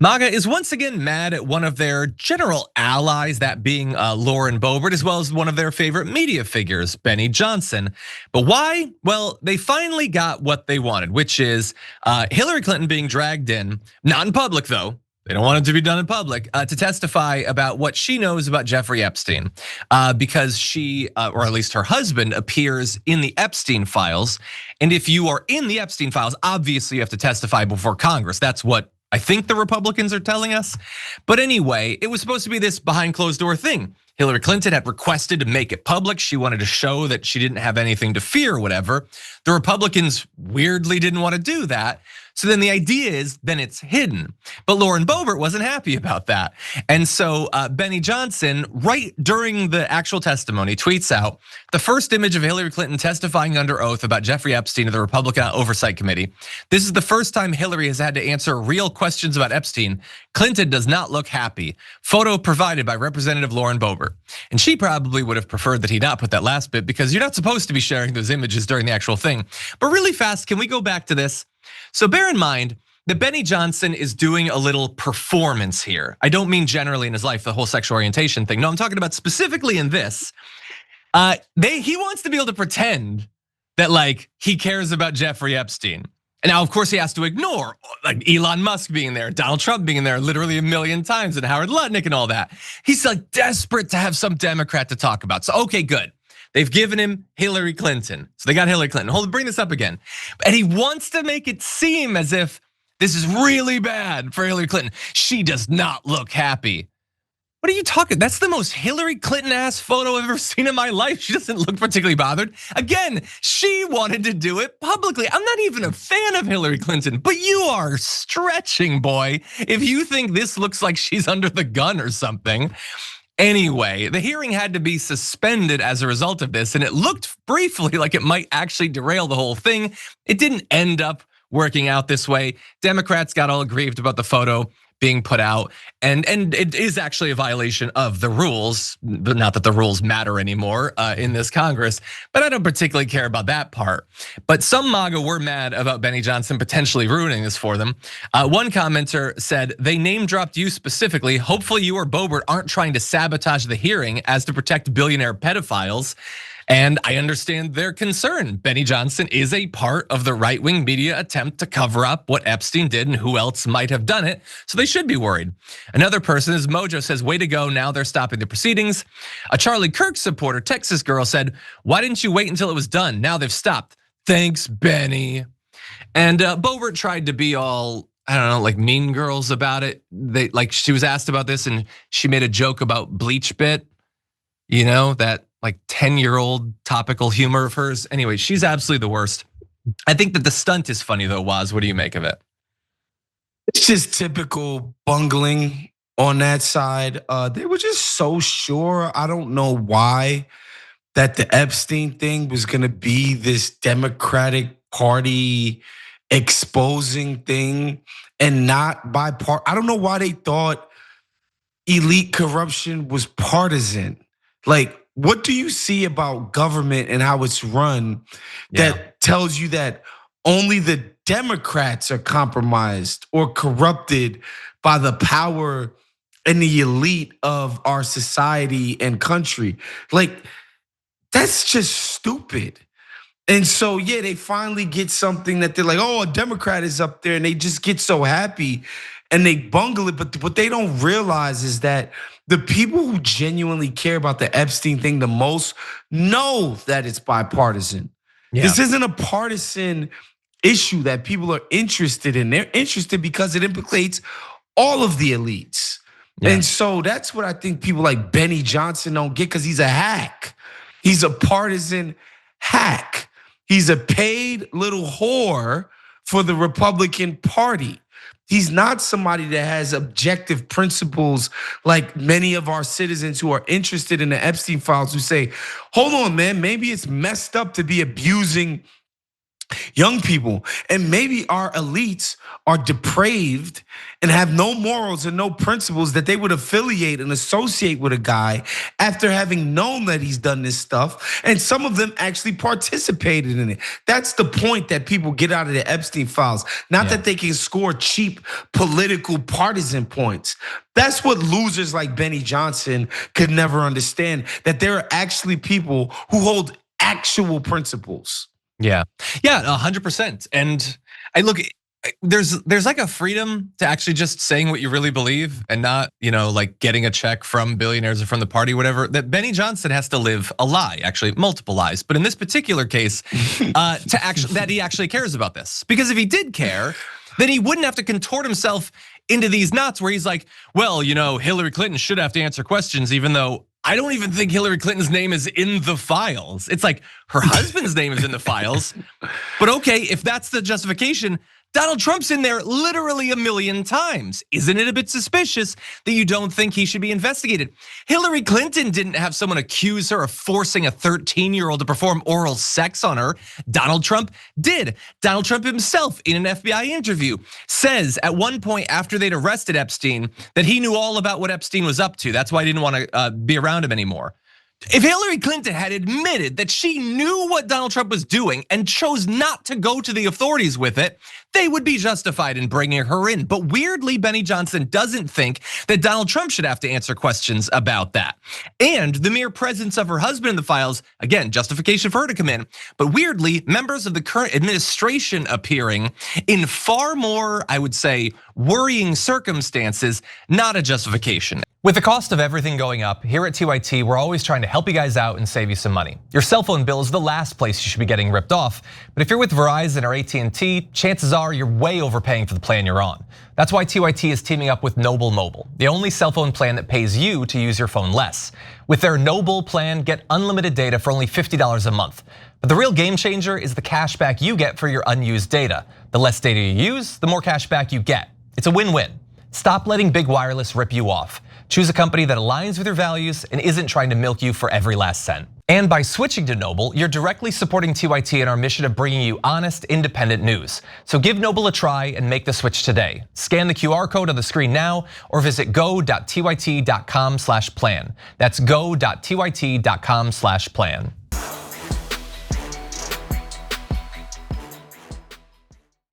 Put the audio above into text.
MAGA is once again mad at one of their general allies, that being Lauren Boebert, as well as one of their favorite media figures, Benny Johnson. But why? Well, they finally got what they wanted, which is Hillary Clinton being dragged in, not in public though. They don't want it to be done in public, to testify about what she knows about Jeffrey Epstein, because she, or at least her husband, appears in the Epstein files. And if you are in the Epstein files, obviously you have to testify before Congress. That's what I think the Republicans are telling us. But anyway, it was supposed to be this behind closed door thing. Hillary Clinton had requested to make it public. She wanted to show that she didn't have anything to fear or whatever. The Republicans weirdly didn't want to do that. So then the idea is then it's hidden. But Lauren Boebert wasn't happy about that. And so Benny Johnson, right during the actual testimony, tweets out the first image of Hillary Clinton testifying under oath about Jeffrey Epstein of the Republican Oversight Committee. This is the first time Hillary has had to answer real questions about Epstein. Clinton does not look happy. Photo provided by Representative Lauren Boebert. And she probably would have preferred that he not put that last bit because you're not supposed to be sharing those images during the actual thing. But really fast, can we go back to this? So bear in mind that Benny Johnson is doing a little performance here. I don't mean generally in his life, the whole sexual orientation thing. No, I'm talking about specifically in this. He wants to be able to pretend that like he cares about Jeffrey Epstein. And now, of course, he has to ignore like Elon Musk being there, Donald Trump being there literally a million times, and Howard Lutnick and all that. He's like desperate to have some Democrat to talk about. So, okay, good. They've given him Hillary Clinton. So they got Hillary Clinton. Bring this up again. And he wants to make it seem as if this is really bad for Hillary Clinton. She does not look happy. What are you talking? That's the most Hillary Clinton ass photo I've ever seen in my life. She doesn't look particularly bothered. Again, she wanted to do it publicly. I'm not even a fan of Hillary Clinton, but you are stretching, boy, if you think this looks like she's under the gun or something. Anyway, the hearing had to be suspended as a result of this, and it looked briefly like it might actually derail the whole thing. It didn't end up working out this way. Democrats got all aggrieved about the photo being put out, and it is actually a violation of the rules, but not that the rules matter anymore in this Congress, but I don't particularly care about that part. But some MAGA were mad about Benny Johnson potentially ruining this for them. One commenter said, they name dropped you specifically. Hopefully you or Boebert aren't trying to sabotage the hearing as to protect billionaire pedophiles. And I understand their concern. Benny Johnson is a part of the right-wing media attempt to cover up what Epstein did and who else might have done it. So they should be worried. Another person is Mojo says, way to go, now they're stopping the proceedings. A Charlie Kirk supporter, Texas girl, said, why didn't you wait until it was done? Now they've stopped. Thanks, Benny. And Boebert tried to be all, I don't know, like mean girls about it. She was asked about this and she made a joke about bleach bit, you know, that like 10-year-old topical humor of hers. Anyway, she's absolutely the worst. I think that the stunt is funny though, Waz. What do you make of it? It's just typical bungling on that side. They were just so sure, I don't know why, that the Epstein thing was gonna be this Democratic Party exposing thing and not bipartisan. I don't know why they thought elite corruption was partisan. Like, what do you see about government and how it's run that tells you that only the Democrats are compromised or corrupted by the power and the elite of our society and country? Like, that's just stupid. And so, yeah, they finally get something that they're like, oh, a Democrat is up there, and they just get so happy and they bungle it. But what they don't realize is that the people who genuinely care about the Epstein thing the most know that it's bipartisan. Yeah. This isn't a partisan issue that people are interested in. They're interested because it implicates all of the elites. Yeah. And so that's what I think people like Benny Johnson don't get, because he's a hack. He's a partisan hack. He's a paid little whore for the Republican Party. He's not somebody that has objective principles like many of our citizens who are interested in the Epstein files, who say, hold on, man, maybe it's messed up to be abusing Young people, and maybe our elites are depraved and have no morals and no principles that they would affiliate and associate with a guy after having known that he's done this stuff. And some of them actually participated in it. That's the point that people get out of the Epstein files. Not that they can score cheap political partisan points. That's what losers like Benny Johnson could never understand, that there are actually people who hold actual principles. Yeah, 100%. And I look, there's like a freedom to actually just saying what you really believe and not, like getting a check from billionaires or from the party, whatever. That Benny Johnson has to live a lie, actually multiple lies. But in this particular case, that he actually cares about this, because if he did care, then he wouldn't have to contort himself into these knots where he's like, well, Hillary Clinton should have to answer questions, even though I don't even think Hillary Clinton's name is in the files. It's like her husband's name is in the files. But okay, if that's the justification, Donald Trump's in there literally a million times. Isn't it a bit suspicious that you don't think he should be investigated? Hillary Clinton didn't have someone accuse her of forcing a 13-year-old to perform oral sex on her. Donald Trump did. Donald Trump himself, in an FBI interview, says at one point after they'd arrested Epstein that he knew all about what Epstein was up to. That's why he didn't want to be around him anymore. If Hillary Clinton had admitted that she knew what Donald Trump was doing and chose not to go to the authorities with it, they would be justified in bringing her in. But weirdly, Benny Johnson doesn't think that Donald Trump should have to answer questions about that. And the mere presence of her husband in the files, again, justification for her to come in. But weirdly, members of the current administration appearing in far more, I would say, worrying circumstances, not a justification. With the cost of everything going up, here at TYT, we're always trying to help you guys out and save you some money. Your cell phone bill is the last place you should be getting ripped off. But if you're with Verizon or AT&T, chances are you're way overpaying for the plan you're on. That's why TYT is teaming up with Noble Mobile, the only cell phone plan that pays you to use your phone less. With their Noble plan, get unlimited data for only $50 a month. But the real game changer is the cash back you get for your unused data. The less data you use, the more cash back you get. It's a win-win. Stop letting big wireless rip you off. Choose a company that aligns with your values and isn't trying to milk you for every last cent. And by switching to Noble, you're directly supporting TYT in our mission of bringing you honest, independent news. So give Noble a try and make the switch today. Scan the QR code on the screen now or visit go.tyt.com/plan. That's go.tyt.com/plan.